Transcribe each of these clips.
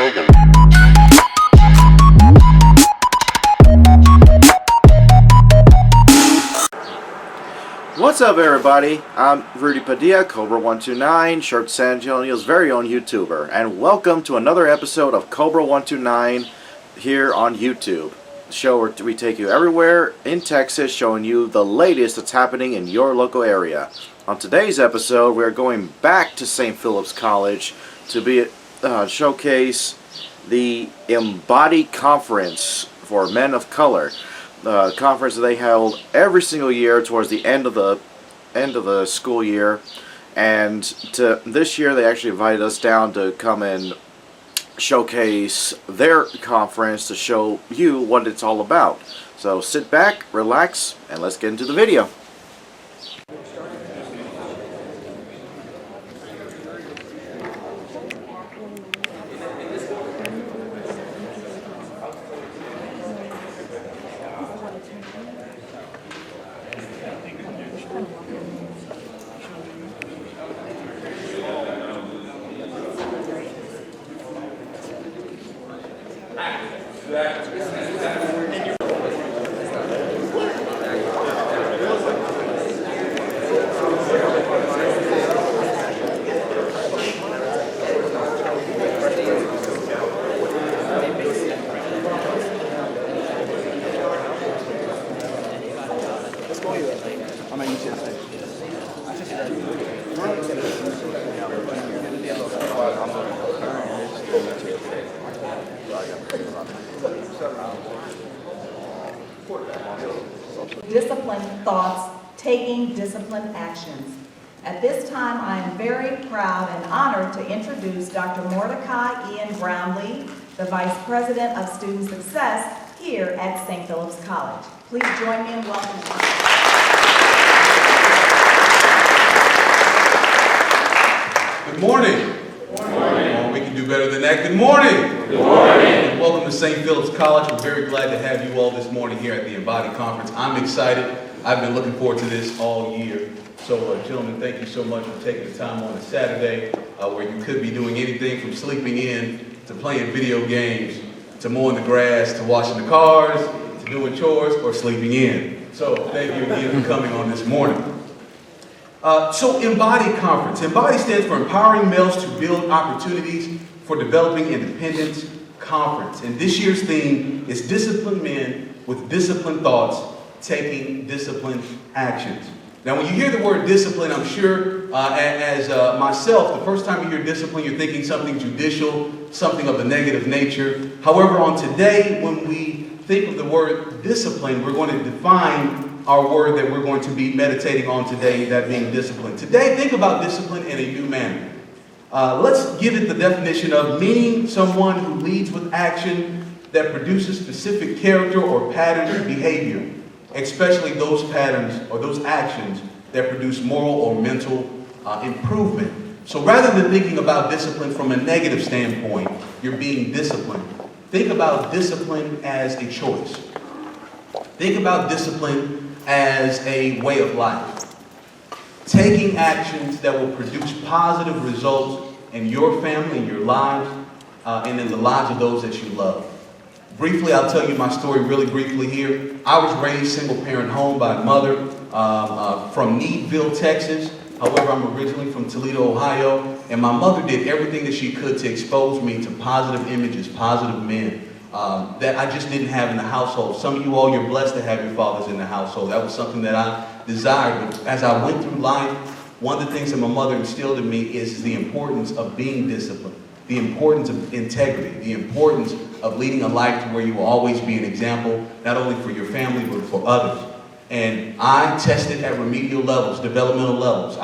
slogan. What's up, everybody? I'm Rudy Padilla, C0BRA129, short San Antonio's very own YouTuber, and welcome to another episode of C0BRA129 here on YouTube. The show where we take you everywhere in Texas, showing you the latest that's happening in your local area. On today's episode, we are going back to St. Philip's College to showcase the EMBODI conference for men of color. The conference that they held every single year towards the end of the school year, and this year they actually invited us down to come and showcase their conference to show you what it's all about. So sit back, relax, and let's get into the video. Disciplined thoughts, taking disciplined actions. At this time, I am very proud and honored to introduce Dr. Mordecai Ian Brownlee, the Vice President of Student Success here at St. Philip's College. Please join me in welcoming him. Good morning. Good morning. Oh, we can do better than that. Good morning. Good morning. And welcome to St. Philip's College. We're very glad to have you all this morning here at the EMBODI Conference. I'm excited. I've been looking forward to this all year. So, gentlemen, thank you so much for taking the time on a Saturday where you could be doing anything from sleeping in to playing video games to mowing the grass to washing the cars to doing chores or sleeping in. So, thank you again for coming on this morning. So EMBODI Conference. EMBODI stands for Empowering Males to Build Opportunities for Developing Independence Conference. And this year's theme is Disciplined Men with Disciplined Thoughts, Taking Disciplined Actions. Now when you hear the word discipline, I'm sure as myself, the first time you hear discipline, you're thinking something judicial, something of a negative nature. However, on today, when we think of the word discipline, we're going to define our word that we're going to be meditating on today, that being discipline. Today, think about discipline in a new manner. Let's give it the definition of meaning someone who leads with action that produces specific character or pattern of behavior, especially those patterns or those actions that produce moral or mental improvement. So rather than thinking about discipline from a negative standpoint, you're being disciplined. Think about discipline as a choice. Think about discipline as a way of life. Taking actions that will produce positive results in your family, in your lives, and in the lives of those that you love. Briefly, I'll tell you my story really briefly here. I was raised single-parent home by a mother from Needville, Texas. However, I'm originally from Toledo, Ohio, and my mother did everything that she could to expose me to positive images, positive men. That I just didn't have in the household. Some of you all, you're blessed to have your fathers in the household. That was something that I desired. But as I went through life, one of the things that my mother instilled in me is the importance of being disciplined, the importance of integrity, the importance of leading a life to where you will always be an example, not only for your family, but for others. And I tested at remedial levels, developmental levels.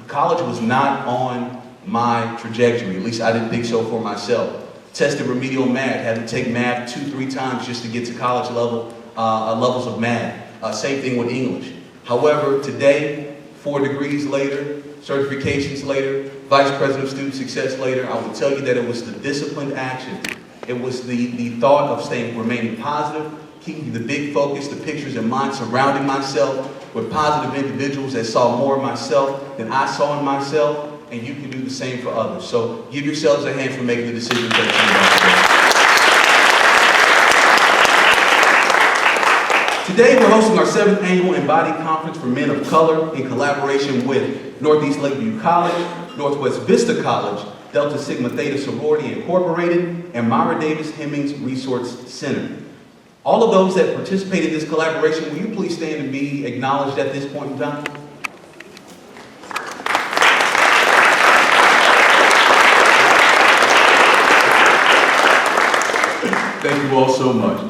College was not on my trajectory. At least I didn't think so for myself. Tested remedial math, had to take math 2-3 times just to get to college levels of math. Same thing with English. However, today, 4 degrees later, certifications later, Vice President of Student Success later, I will tell you that it was the disciplined action. It was the thought of remaining positive, keeping the big focus, the pictures in mind, surrounding myself with positive individuals that saw more of myself than I saw in myself, and you can do the same for others. So give yourselves a hand for making the decisions that you make today. Today we're hosting our 7th annual EMBODI Conference for Men of Color in collaboration with Northeast Lakeview College, Northwest Vista College, Delta Sigma Theta Sorority Incorporated, and Myra Davis Hemmings Resource Center. All of those that participate in this collaboration, will you please stand and be acknowledged at this point in time? Thank you all so much.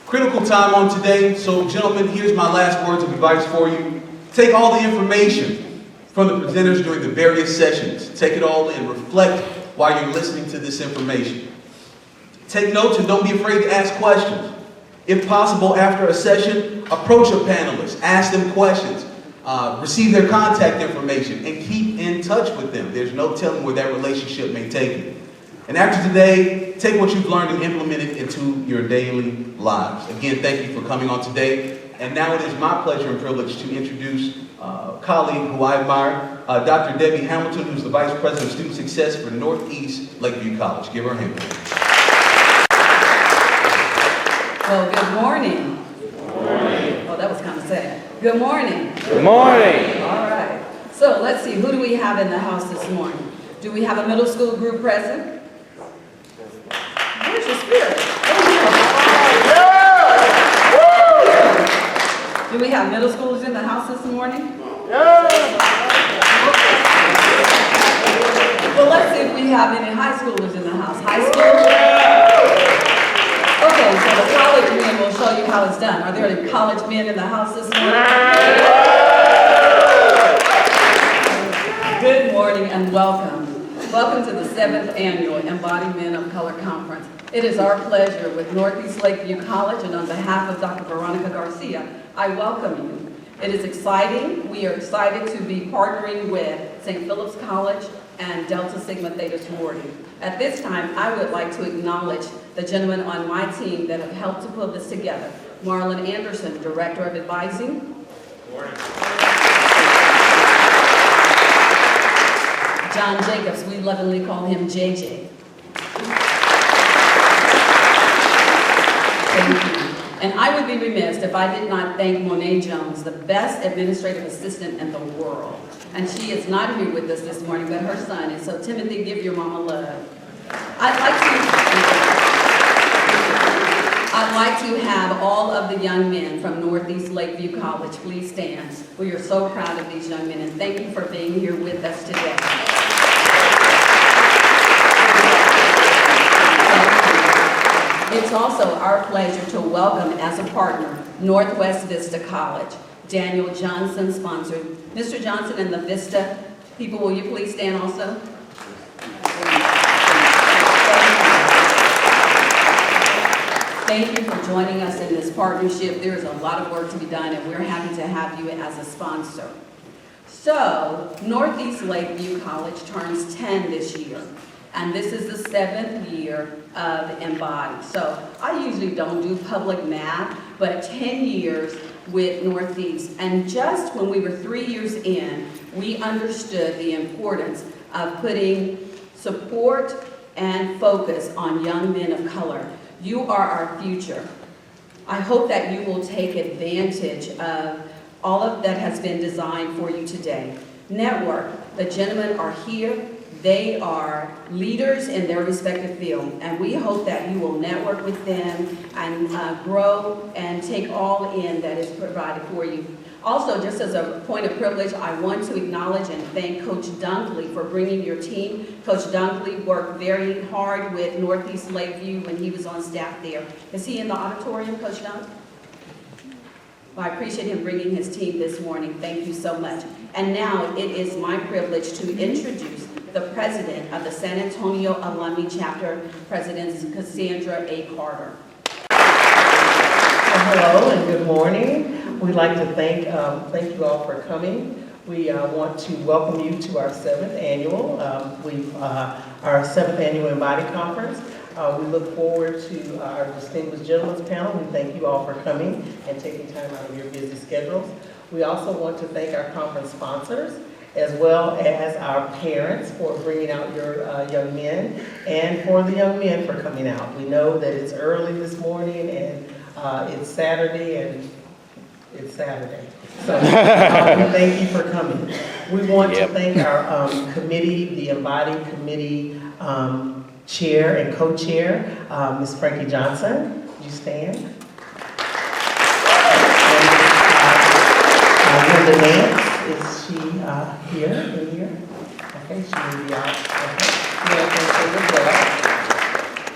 Critical time on today, so gentlemen, here's my last words of advice for you. Take all the information from the presenters during the various sessions. Take it all in, reflect while you're listening to this information. Take notes and don't be afraid to ask questions. If possible, after a session, approach a panelist, ask them questions, receive their contact information, and keep in touch with them. There's no telling where that relationship may take you. And after today, take what you've learned and implement it into your daily lives. Again, thank you for coming on today. And now it is my pleasure and privilege to introduce a colleague who I admire, Dr. Debbie Hamilton, who's the Vice President of Student Success for Northeast Lakeview College. Give her a hand. Well, good morning. Good morning. Oh, that was kind of sad. Good morning. Good morning. All right. So let's see, who do we have in the house this morning? Do we have a middle school group present? Where's your spirit? Do we have middle schoolers in the house this morning? Well, let's see if we have any high schoolers in the house. High school? Okay, so the college men will show you how it's done. Are there any college men in the house this morning? Good morning and welcome. Welcome to the 7th annual EMBODI Men of Color Conference. It is our pleasure with Northeast Lakeview College and on behalf of Dr. Veronica Garcia, I welcome you. It is exciting. We are excited to be partnering with St. Philip's College and Delta Sigma Theta Sorority. At this time, I would like to acknowledge the gentlemen on my team that have helped to put this together. Marlon Anderson, Director of Advising. Good morning. John Jacobs, we lovingly call him JJ. Thank you. And I would be remiss if I did not thank Monet Jones, the best administrative assistant in the world. And she is not here with us this morning, but her son is. So Timothy, give your mama love. I'd like to have all of the young men from Northeast Lakeview College please stand. We are so proud of these young men, and thank you for being here with us today. It's also our pleasure to welcome as a partner Northwest Vista College. Daniel Johnson sponsored. Mr. Johnson and the Vista people, will you please stand also? Thank you for joining us in this partnership. There is a lot of work to be done, and we're happy to have you as a sponsor. So, Northeast Lakeview College turns 10 this year. And this is the 7th year of EMBODI. So I usually don't do public math, but 10 years with Northeast. And just when we were 3 years in, we understood the importance of putting support and focus on young men of color. You are our future. I hope that you will take advantage of all of that has been designed for you today. Network. The gentlemen are here. They are leaders in their respective field, and we hope that you will network with them and grow and take all in that is provided for you. Also, just as a point of privilege, I want to acknowledge and thank Coach Dunkley for bringing your team. Coach Dunkley worked very hard with Northeast Lakeview when he was on staff there. Is he in the auditorium, Coach Dunkley? Well, I appreciate him bringing his team this morning. Thank you so much. And now it is my privilege to introduce the president of the San Antonio Alumni Chapter, President Cassandra A. Carter. Hello and good morning. We'd like to thank you all for coming. We want to welcome you to our 7th annual, our 7th annual EMBODI Conference. We look forward to our distinguished gentlemen's panel. We thank you all for coming and taking time out of your busy schedules. We also want to thank our conference sponsors, as well as our parents for bringing out your young men, and for the young men for coming out. We know that it's early this morning, and it's Saturday, and it's Saturday. So thank you for coming. We want to thank our committee, the EMBODI committee chair and co-chair, Ms. Frankie Johnson. Would you stand? And Linda Nance, is she here? In here? Okay, she will be out. Okay.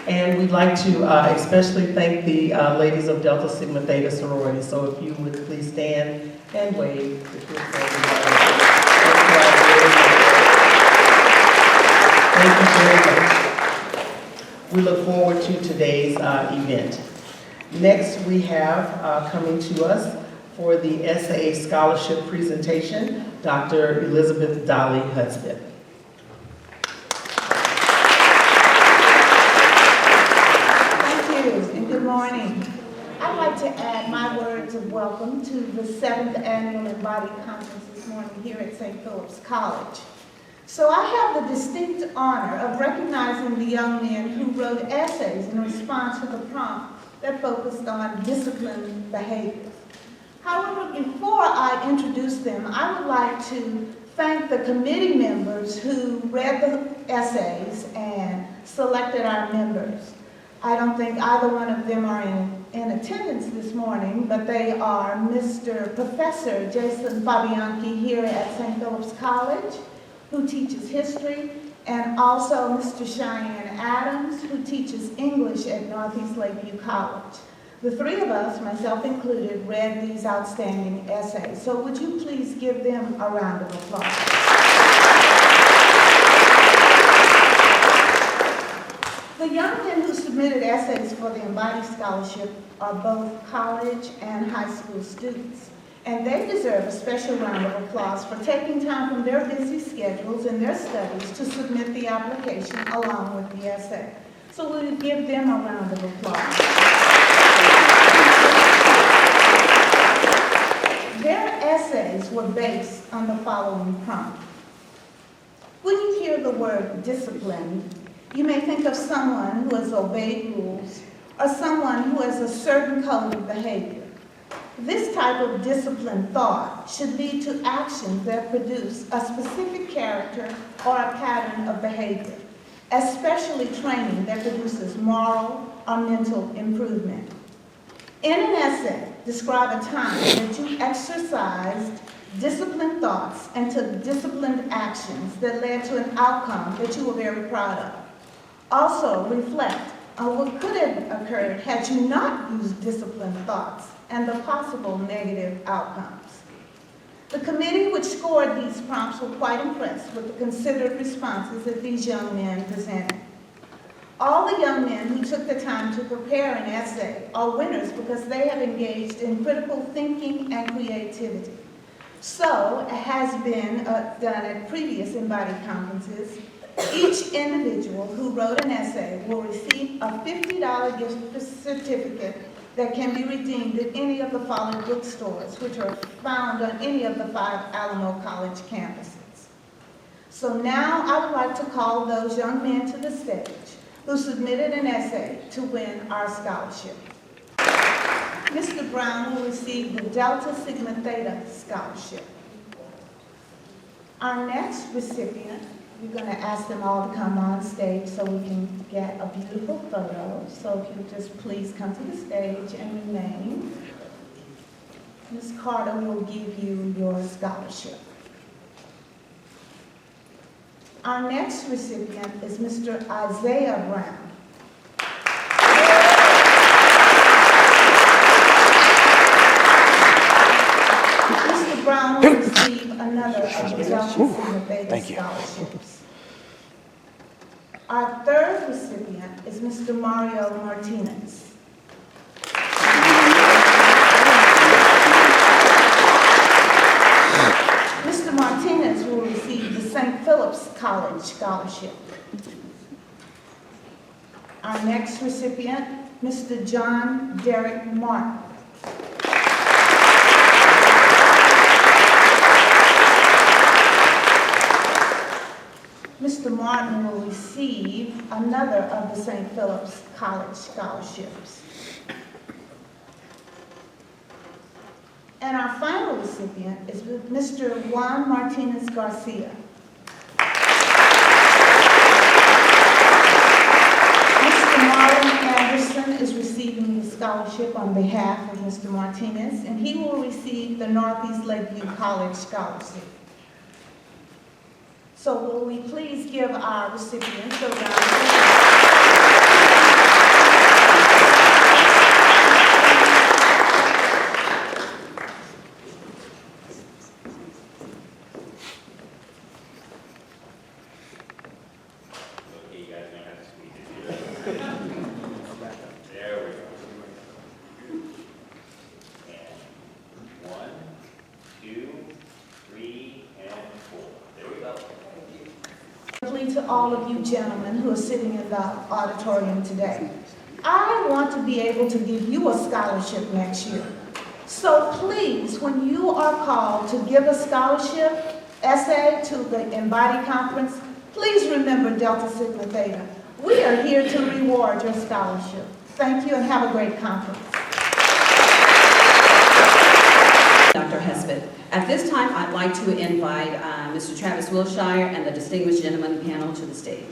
And we'd like to especially thank the ladies of Delta Sigma Theta sorority. So if you would please stand and wave. Thank you very much. We look forward to today's event. Next, we have coming to us for the SA Scholarship presentation, Dr. Elizabeth Dolly Hudspeth. Thank you, and good morning. I'd like to add my words of welcome to the 7th Annual EMBODI Conference this morning here at St. Philip's College. So I have the distinct honor of recognizing the young men who wrote essays in response to the prompt that focused on disciplined behavior. However, before I introduce them, I would like to thank the committee members who read the essays and selected our members. I don't think either one of them are in attendance this morning, but they are Mr. Professor Jason Fabianchi here at St. Philip's College, who teaches history, and also Mr. Cheyenne Adams, who teaches English at Northeast Lakeview College. The three of us, myself included, read these outstanding essays. So would you please give them a round of applause? The young men who submitted essays for the EMBODI Scholarship are both college and high school students. And they deserve a special round of applause for taking time from their busy schedules and their studies to submit the application along with the essay. So will you give them a round of applause? Their essays were based on the following prompt. When you hear the word discipline, you may think of someone who has obeyed rules or someone who has a certain code of behavior. This type of disciplined thought should lead to actions that produce a specific character or a pattern of behavior, especially training that produces moral or mental improvement. In an essay, describe a time that you exercised disciplined thoughts and took disciplined actions that led to an outcome that you were very proud of. Also, reflect on what could have occurred had you not used disciplined thoughts and the possible negative outcomes. The committee which scored these prompts were quite impressed with the considered responses that these young men presented. All the young men who took the time to prepare an essay are winners because they have engaged in critical thinking and creativity. So, as has been done at previous EMBODI conferences, each individual who wrote an essay will receive a $50 gift certificate that can be redeemed at any of the following bookstores, which are found on any of the 5 Alamo College campuses. So now I would like to call those young men to the stage who submitted an essay to win our scholarship. Mr. Brown will receive the Delta Sigma Theta Scholarship. Our next recipient, we're going to ask them all to come on stage so we can get a beautiful photo. So if you just please come to the stage and remain. Ms. Carter will give you your scholarship. Our next recipient is Mr. Isaiah Brown. Mr. Brown will receive another of the Delta Sigma Theta scholarships. Our third recipient is Mr. Mario Martinez. Mr. Martinez will receive the St. Philip's College Scholarship. Our next recipient, Mr. John Derek Martin. Mr. Martin will receive another of the St. Philip's College scholarships. And our final recipient is Mr. Juan Martinez Garcia. Mr. Marlon Anderson is receiving the scholarship on behalf of Mr. Martinez, and he will receive the Northeast Lakeview College scholarship. So will we please give our recipients a round of applause? To all of you gentlemen who are sitting in the auditorium today. I want to be able to give you a scholarship next year. So please, when you are called to give a scholarship essay to the EMBODI conference, please remember Delta Sigma Theta. We are here to reward your scholarship. Thank you and have a great conference. Dr. Hespeth. At this time, I'd like to invite Mr. Travis Wiltshire and the distinguished gentleman panel to the stage.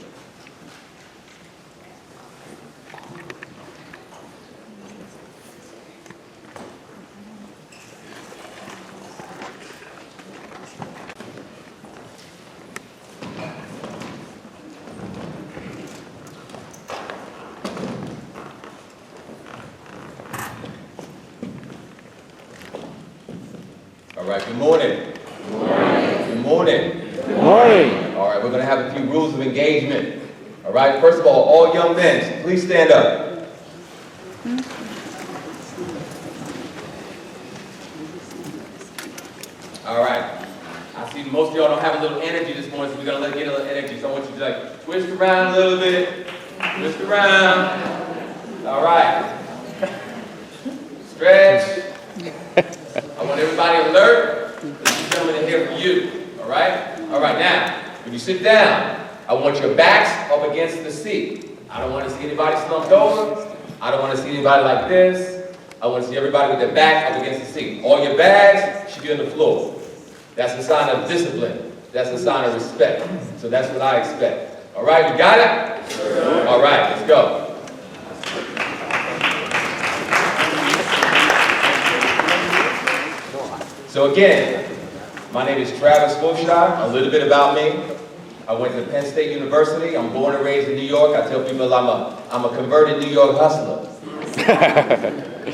All right, good morning. Good morning. Good morning. Good morning. All right, we're going to have a few rules of engagement. All right, first of all young men, please stand up. All right. I see most of y'all don't have a little energy this morning, so we're going to get a little energy. So I want you to like twist around a little bit. Twist around. All right. Stretch. I want everybody alert. This gentleman is here for you. All right? All right, now, when you sit down, I want your backs up against the seat. I don't want to see anybody slumped over. I don't want to see anybody like this. I want to see everybody with their back up against the seat. All your bags should be on the floor. That's a sign of discipline. That's a sign of respect. So that's what I expect. All right, you got it? Sure. All right, let's go. So again, my name is Travis Wiltshire. A little bit about me. I went to Penn State University. I'm born and raised in New York. I tell people I'm a converted New York hustler.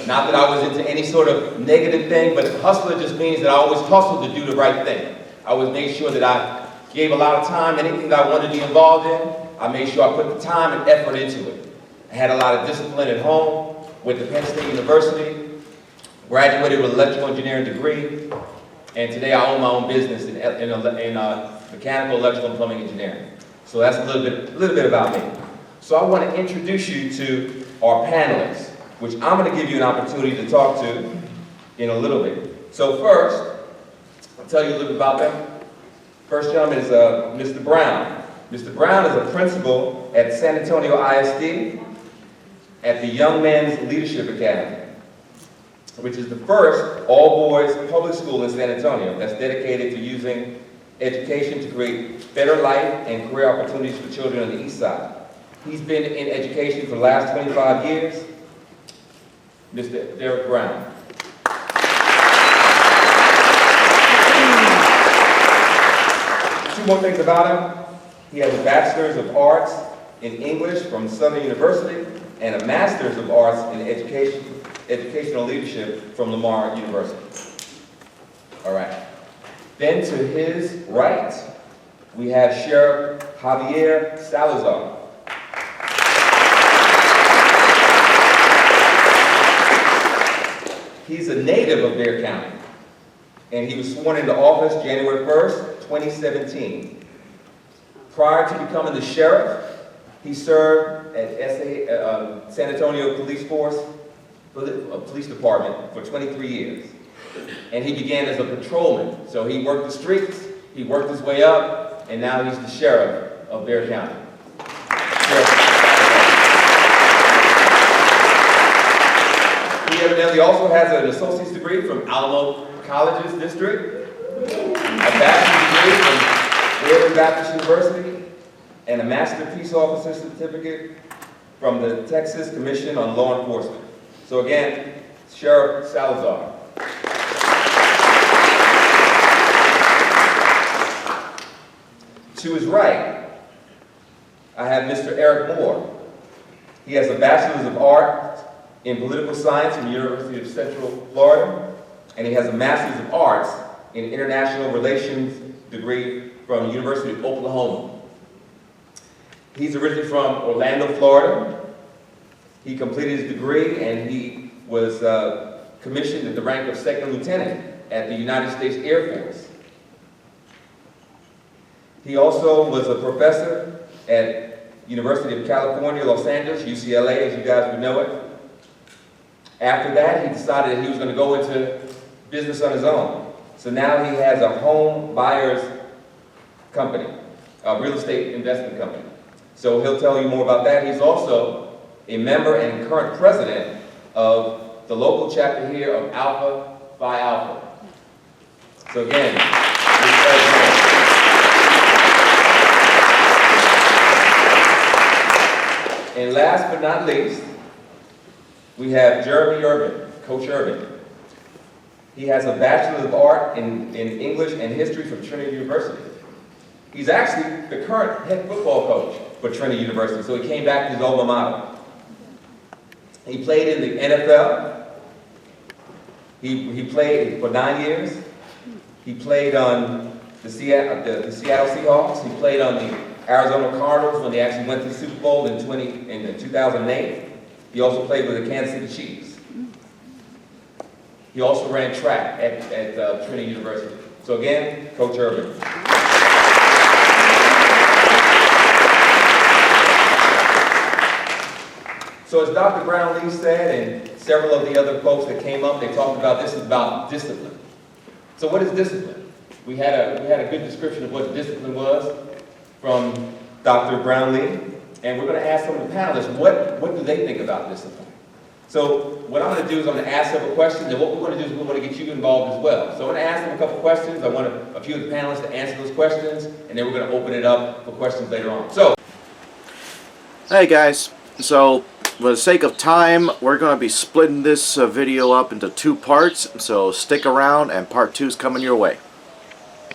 Not that I was into any sort of negative thing, but hustler just means that I always hustled to do the right thing. I always made sure that I gave a lot of time. Anything that I wanted to be involved in, I made sure I put the time and effort into it. I had a lot of discipline at home. Went to Penn State University. Graduated with an electrical engineering degree, and today I own my own business in mechanical, electrical, and plumbing engineering. So that's a little bit about me. So I want to introduce you to our panelists, which I'm going to give you an opportunity to talk to in a little bit. So first, I'll tell you a little bit about them. First gentleman is Mr. Brown. Mr. Brown is a principal at San Antonio ISD at the Young Men's Leadership Academy, which is the first all-boys public school in San Antonio that's dedicated to using education to create better life and career opportunities for children on the east side. He's been in education for the last 25 years. Mr. Derek Brown. Two more things about him. He has a Bachelor's of Arts in English from Southern University and a Master's of Arts in Educational Leadership from Lamar University. All right. Then to his right, we have Sheriff Javier Salazar. He's a native of Bexar County, and he was sworn into office January 1st, 2017. Prior to becoming the sheriff, he served at San Antonio Police Department for 23 years. And he began as a patrolman. So he worked the streets, he worked his way up, and now he's the sheriff of Bexar County. He evidently also has an associate's degree from Alamo College's district, a bachelor's degree from Wiltshire Baptist University, and a Master Peace Officer certificate from the Texas Commission on Law Enforcement. So again, Sheriff Salazar. To his right, I have Mr. Eric Moore. He has a Bachelor's of Art in Political Science from the University of Central Florida, and he has a Master's of Arts in International Relations degree from the University of Oklahoma. He's originally from Orlando, Florida. He completed his degree and he was commissioned at the rank of second lieutenant at the United States Air Force. He also was a professor at University of California, Los Angeles, UCLA, as you guys would know it. After that, he decided that he was going to go into business on his own. So now he has a home buyer's company, a real estate investment company. So he'll tell you more about that. He's also a member and current president of the local chapter here of Alpha Phi Alpha. So again, and last but not least, we have Jerheme, Coach Irvin. He has a Bachelor of Art in English and History from Trinity University. He's actually the current head football coach for Trinity University, so he came back to his alma mater. He played in the NFL. He played for 9 years. He played on the Seattle Seahawks. He played on the Arizona Cardinals when they actually went to the Super Bowl in 2008. He also played with the Kansas City Chiefs. He also ran track at Trinity University. So again, Coach Irvin. So as Dr. Brownlee said, and several of the other folks that came up, they talked about this is about discipline. So what is discipline? We had a good description of what discipline was from Dr. Brownlee, and we're going to ask some of the panelists, what do they think about discipline? So what I'm going to do is I'm going to ask several questions, and what we're going to do is we want to get you involved as well. So I'm going to ask them a couple questions. I want a few of the panelists to answer those questions, and then we're going to open it up for questions later on. So, Hey guys, so for the sake of time, we're going to be splitting this video up into 2 parts, so stick around and part 2 is coming your way.